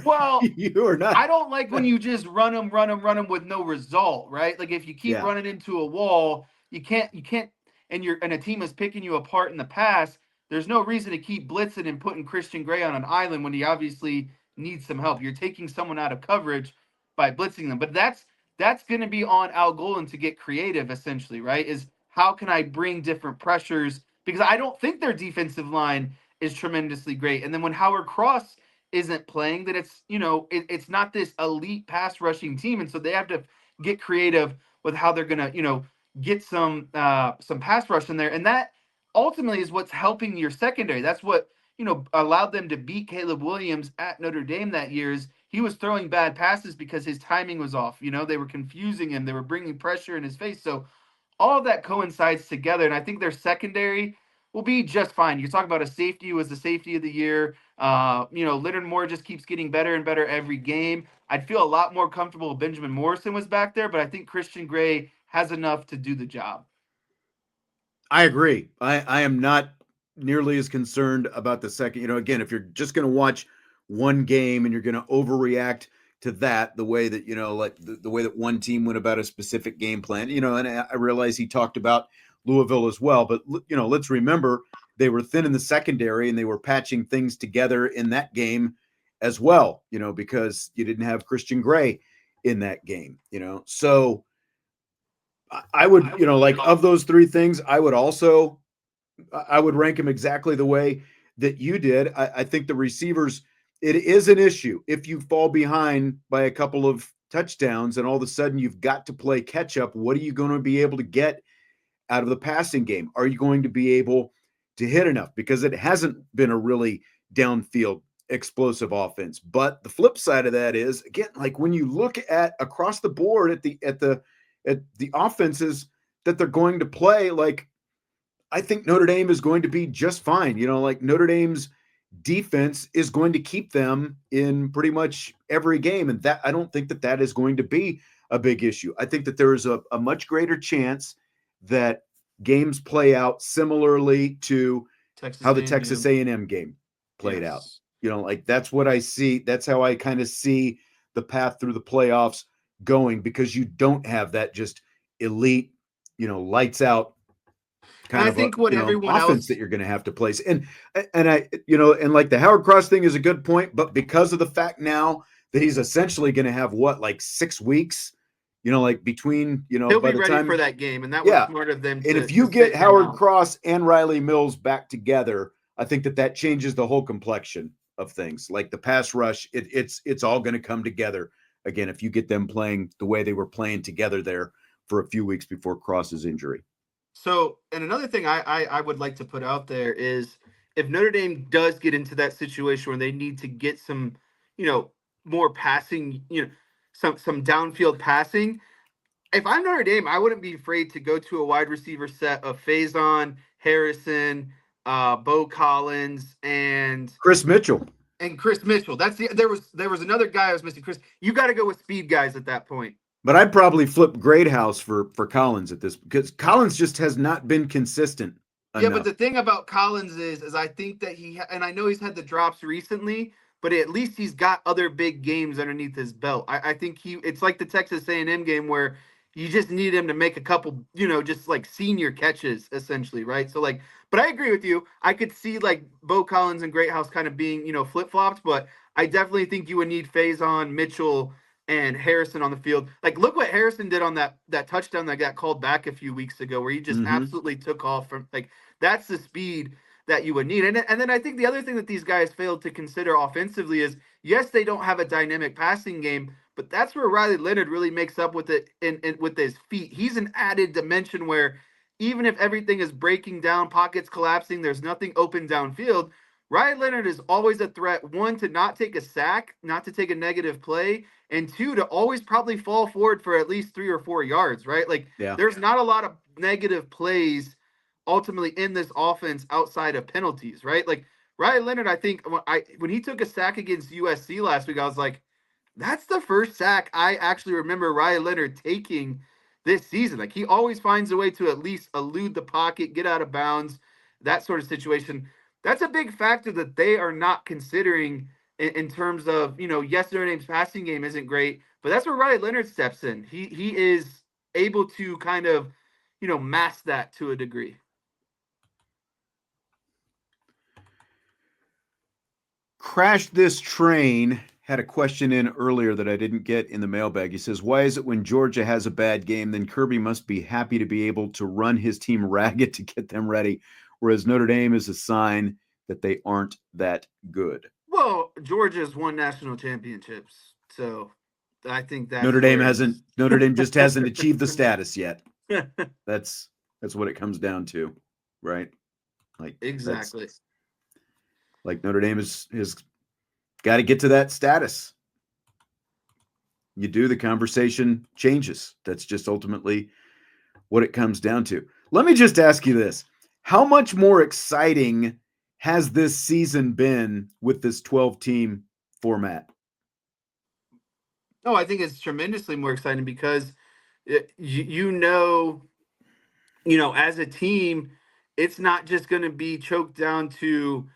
not. I don't like when you just run them with no result, right? Like if you keep running into a wall, you can't, and a team is picking you apart in the pass. There's no reason to keep blitzing and putting Christian Gray on an island when he obviously needs some help. You're taking someone out of coverage by blitzing them. But that's going to be on Al Golden to get creative, essentially, right? Is how can I bring different pressures? Because I don't think their defensive line is tremendously great. And then when Howard Cross isn't playing, that it's, it's not this elite pass rushing team. And so they have to get creative with how they're going to, get some pass rush in there. And that ultimately is what's helping your secondary. That's what, allowed them to beat Caleb Williams at Notre Dame that year. Is he was throwing bad passes because his timing was off. They were confusing him. They were bringing pressure in his face. So all of that coincides together. And I think their secondary will be just fine. You talk about a safety who was the safety of the year. Leonard Moore just keeps getting better and better every game. I'd feel a lot more comfortable if Benjamin Morrison was back there, but I think Christian Gray has enough to do the job. I agree. I am not nearly as concerned about the second. Again, if you're just going to watch one game and you're going to overreact to that, the way that, like the way that one team went about a specific game plan, and I realize he talked about Louisville as well. But, let's remember they were thin in the secondary and they were patching things together in that game as well, because you didn't have Christian Gray in that game, So I would, of those three things, I would rank them exactly the way that you did. I think the receivers, it is an issue if you fall behind by a couple of touchdowns and all of a sudden you've got to play catch up. What are you going to be able to get out of the passing game? Are you going to be able to hit enough? Because it hasn't been a really downfield explosive offense. But the flip side of that is, again, like when you look at across the board at the offenses that they're going to play, like I think Notre Dame is going to be just fine. Like Notre Dame's defense is going to keep them in pretty much every game. And that I don't think that is going to be a big issue. I think that there is a much greater chance that games play out similarly to how the Texas A&M game played out. Like that's what I see. That's how I kind of see the path through the playoffs going, because you don't have that just elite, lights out kind of offense that you're going to have to place. And I, and like the Howard Cross thing is a good point, but because of the fact now that he's essentially going to have like 6 weeks, like between, he'll by be the ready time for that game. And that was smart of them. And if you get Howard Cross and Riley Mills back together, I think that changes the whole complexion of things. Like the pass rush, it's all going to come together again if you get them playing the way they were playing together there for a few weeks before Cross's injury. So, and another thing I would like to put out there is if Notre Dame does get into that situation where they need to get some, more passing, some downfield passing. If I'm Notre Dame, I wouldn't be afraid to go to a wide receiver set of Faison, Harrison, Bo Collins, and Chris Mitchell. There was another guy I was missing. Chris, you got to go with speed guys at that point. But I'd probably flip Greathouse for Collins at this, because Collins just has not been consistent enough. Yeah, but the thing about Collins is I think that and I know he's had the drops recently, but at least he's got other big games underneath his belt. I think it's like the Texas A&M game where you just need him to make a couple, just like senior catches essentially, right? So like, but I agree with you. I could see like Bo Collins and Greathouse kind of being, flip-flops, but I definitely think you would need Faison, Mitchell, and Harrison on the field. Like, look what Harrison did on that touchdown that got called back a few weeks ago, where he just absolutely took off from that's the speed that you would need. And then I think the other thing that these guys failed to consider offensively is, yes, they don't have a dynamic passing game, but that's where Riley Leonard really makes up with it with his feet. He's an added dimension where even if everything is breaking down, pockets collapsing, there's nothing open downfield, Riley Leonard is always a threat, one, to not take a sack, not to take a negative play, and two, to always probably fall forward for at least 3 or 4 yards, right? Like, there's not a lot of negative plays ultimately in this offense outside of penalties, right? Like, Riley Leonard, I think when he took a sack against USC last week, I was like, that's the first sack I actually remember Riley Leonard taking this season. Like, he always finds a way to at least elude the pocket, get out of bounds, that sort of situation. That's a big factor that they are not considering in terms of, yes, Notre Dame's passing game isn't great, but that's where Riley Leonard steps in. He is able to kind of, mask that to a degree. Crash This Train had a question in earlier that I didn't get in the mailbag. He says, why is it when Georgia has a bad game, then Kirby must be happy to be able to run his team ragged to get them ready, whereas Notre Dame is a sign that they aren't that good? Well, Georgia's won national championships, so I think that Notre Dame just hasn't achieved the status yet. That's what it comes down to, right? Like, exactly. Like Notre Dame has got to get to that status. You do, the conversation changes. That's just ultimately what it comes down to. Let me just ask you this. How much more exciting has this season been with this 12-team format? Oh, I think it's tremendously more exciting because, as a team, it's not just going to be choked down to,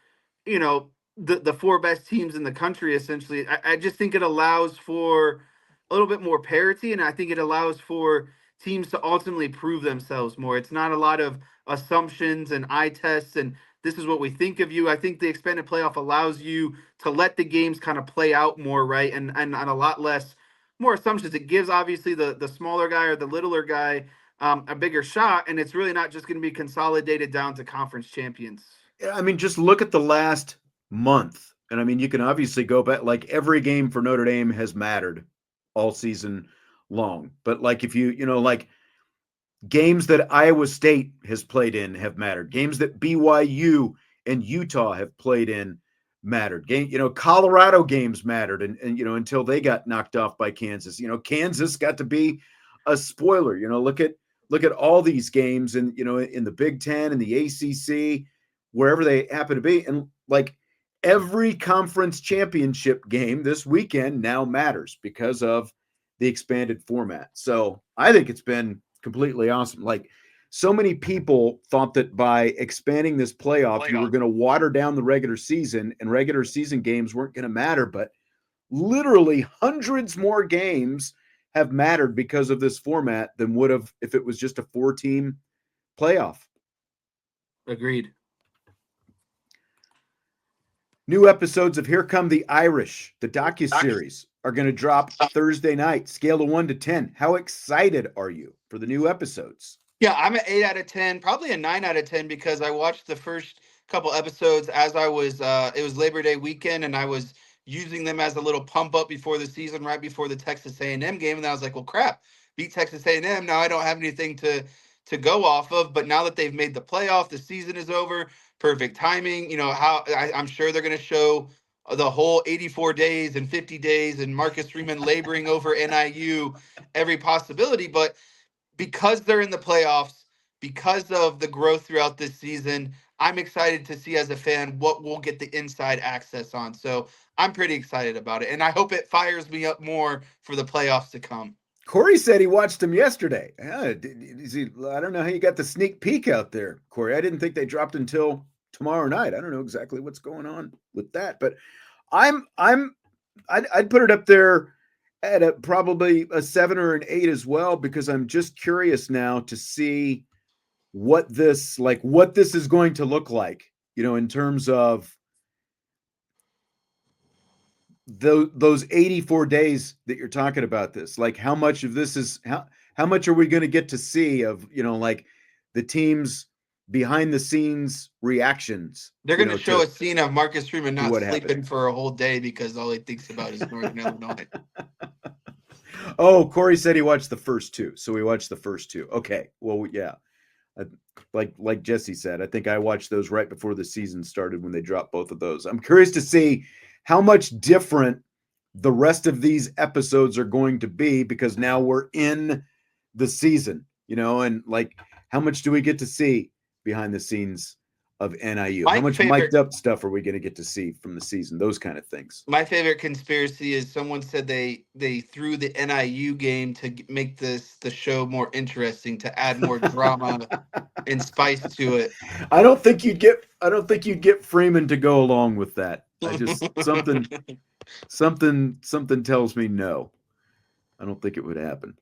the 4 best teams in the country, essentially. I just think it allows for a little bit more parity, and I think it allows for teams to ultimately prove themselves more. It's not a lot of assumptions and eye tests and this is what we think of you. I think the expanded playoff allows you to let the games kind of play out more, right? And a lot less, more assumptions. It gives obviously the smaller guy or the littler guy a bigger shot, and it's really not just going to be consolidated down to conference champions. I mean, just look at the last month. And I mean, you can obviously go back, like every game for Notre Dame has mattered all season long. But like if like games that Iowa State has played in have mattered. Games that BYU and Utah have played in mattered. Colorado games mattered and until they got knocked off by Kansas. Kansas got to be a spoiler. Look at all these games and in the Big Ten and the ACC, wherever they happen to be. And like every conference championship game this weekend now matters because of the expanded format. So I think it's been completely awesome. Like so many people thought that by expanding this playoff, you were going to water down the regular season and regular season games weren't going to matter, but literally hundreds more games have mattered because of this format than would have if it was just a 4-team playoff. Agreed. New episodes of Here Come the Irish, the docuseries, are going to drop Thursday night. Scale of 1 to 10. How excited are you for the new episodes? Yeah, I'm an 8 out of 10, probably a 9 out of 10 because I watched the first couple episodes as I was, it was Labor Day weekend, and I was using them as a little pump up before the season, right before the Texas A&M game, and I was like, well, crap, beat Texas A&M. Now I don't have anything to go off of, but now that they've made the playoff, the season is over. Perfect timing. I'm sure they're going to show the whole 84 days and 50 days and Marcus Freeman laboring over NIU, every possibility. But because they're in the playoffs, because of the growth throughout this season, I'm excited to see as a fan what we'll get the inside access on. So I'm pretty excited about it. And I hope it fires me up more for the playoffs to come. Corey said he watched them yesterday. I don't know how you got the sneak peek out there, Corey. I didn't think they dropped until tomorrow night. I don't know exactly what's going on with that, but I'd put it up there at probably a 7 or an 8 as well, because I'm just curious now to see what this is going to look like, in terms of those 84 days that you're talking about this. Like how much of this is how much are we going to get to see of, like the team's behind the scenes reactions? They're going to show a scene of Marcus Freeman not sleeping happened for a whole day because all he thinks about is Northern Illinois. Oh, Corey said he watched the first two. So we watched the first two. Okay. Well, yeah. Like Jesse said, I think I watched those right before the season started when they dropped both of those. I'm curious to see how much different the rest of these episodes are going to be, because now we're in the season, and like how much do we get to see behind the scenes of NIU? How much mic'd up stuff are we going to get to see from the season? Those kind of things. My favorite conspiracy is someone said they threw the NIU game to make the show more interesting, to add more drama and spice to it. I don't think you'd get Freeman to go along with that. I just something tells me no. I don't think it would happen.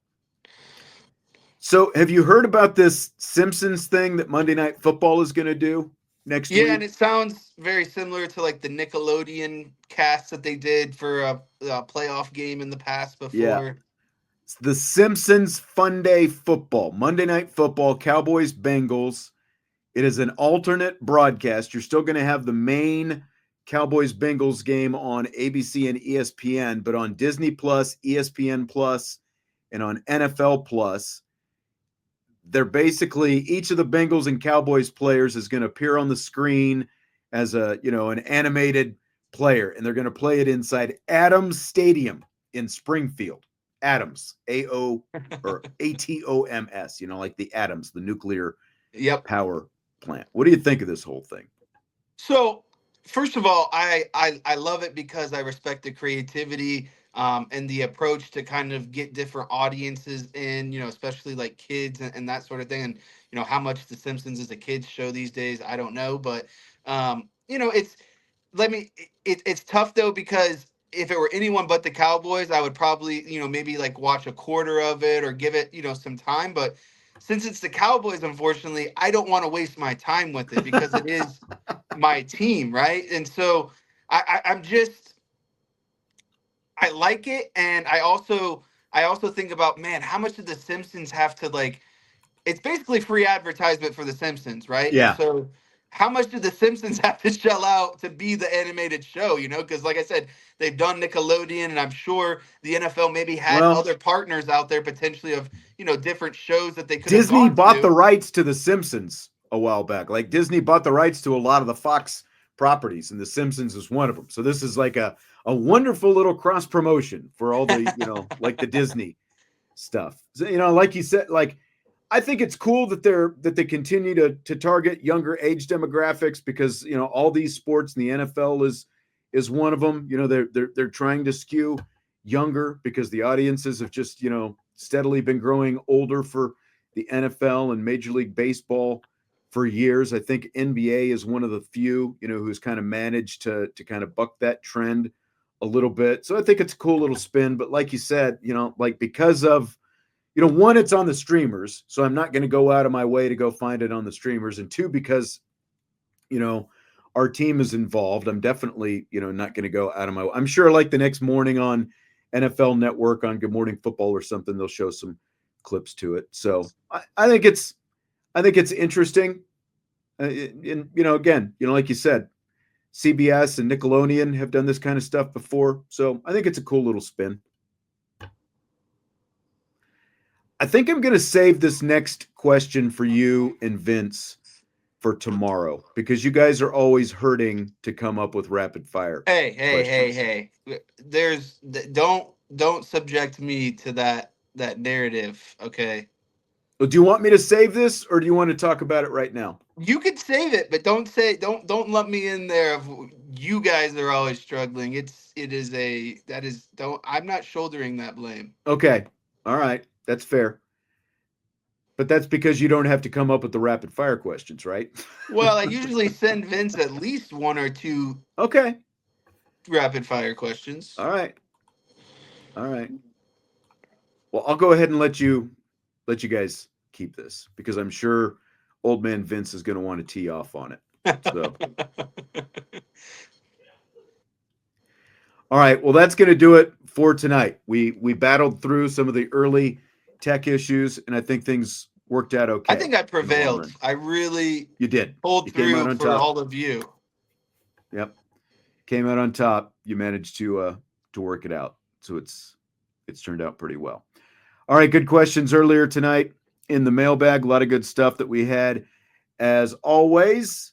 So have you heard about this Simpsons thing that Monday Night Football is going to do next week? Yeah, and it sounds very similar to like the Nickelodeon cast that they did for a playoff game in the past before. Yeah. It's the Simpsons Fun Day Football, Monday Night Football, Cowboys, Bengals. It is an alternate broadcast. You're still going to have the main Cowboys Bengals game on ABC and ESPN, but on Disney Plus, ESPN Plus, and on NFL Plus, they're basically, each of the Bengals and Cowboys players is going to appear on the screen as an animated player, and they're going to play it inside Adams Stadium in Springfield. Adams, ATOMS, like the Adams, the nuclear power plant. What do you think of this whole thing? So, first of all, I love it because I respect the creativity and the approach to kind of get different audiences in, especially like kids and that sort of thing. And, how much The Simpsons is a kids show these days, I don't know. But, it's tough though, because if it were anyone but the Cowboys, I would probably, maybe like watch a quarter of it or give it, some time. But since it's the Cowboys, unfortunately, I don't want to waste my time with it because it is my team, right? And so I'm just, I like it, and I also think about, man, how much did the Simpsons have to like? It's basically free advertisement for the Simpsons, right? And Yeah. so, how much did the Simpsons have to shell out to be the animated show? Because like I said, they've done Nickelodeon, and I'm sure the NFL maybe had Well, other partners out there potentially of different shows that they could have Disney gone bought the to. rights to The Simpsons a while back. Like Disney bought the rights to a lot of the Fox properties, and The Simpsons is one of them. So this is like a wonderful little cross promotion for all the, like the Disney stuff. So, like you said, like I think it's cool that they continue to target younger age demographics because, all these sports and the NFL is one of them. They're trying to skew younger because the audiences have just, steadily been growing older for the NFL and Major League Baseball for years. I think NBA is one of the few, who's kind of managed to kind of buck that trend a little bit. So I think it's a cool little spin. But like you said, like because of, one, it's on the streamers, so I'm not going to go out of my way to go find it on the streamers. And two, because, our team is involved, I'm definitely, not going to go out of my way. I'm sure like the next morning on NFL Network on Good Morning Football or something, they'll show some clips to it. So I think it's interesting. And, again, like you said, CBS and Nickelodeon have done this kind of stuff before. So I think it's a cool little spin. I think I'm going to save this next question for you and Vince for tomorrow because you guys are always hurting to come up with rapid fire. Hey. Don't subject me to that narrative, okay? Well, do you want me to save this or do you want to talk about it right now? You could save it, but don't let me in there of you guys are always struggling. I'm not shouldering that blame. Okay. All right. That's fair. But that's because you don't have to come up with the rapid fire questions, right? Well, I usually send Vince at least one or two Okay. rapid fire questions. All right. Well, I'll go ahead and let you guys keep this because I'm sure old man Vince is going to want to tee off on it. So. All right. Well, that's going to do it for tonight. We battled through some of the early tech issues, and I think things worked out okay. I think I prevailed. You did. Pulled through for all of you. Yep. Came out on top. You managed to work it out. So it's turned out pretty well. All right. Good questions earlier tonight in the mailbag. A lot of good stuff that we had. As always,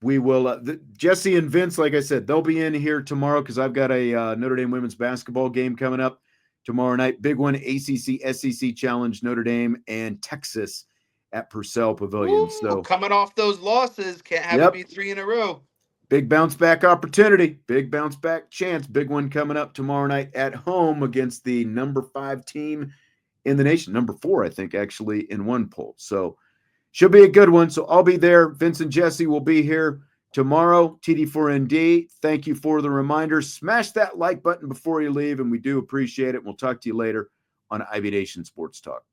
we will Jesse and Vince, like I said, they'll be in here tomorrow because I've got a Notre Dame women's basketball game coming up tomorrow night. Big one, ACC, SEC Challenge, Notre Dame and Texas at Purcell Pavilion. Ooh, so coming off those losses, can't have it be 3 in a row. Big bounce back opportunity, big bounce back chance. Big one coming up tomorrow night at home against the number 5 team in the nation. Number 4, I think, actually, in one poll. So should be a good one. So I'll be there. Vince and Jesse will be here tomorrow. TD4ND, thank you for the reminder. Smash that like button before you leave, and we do appreciate it. We'll talk to you later on IB Nation Sports Talk.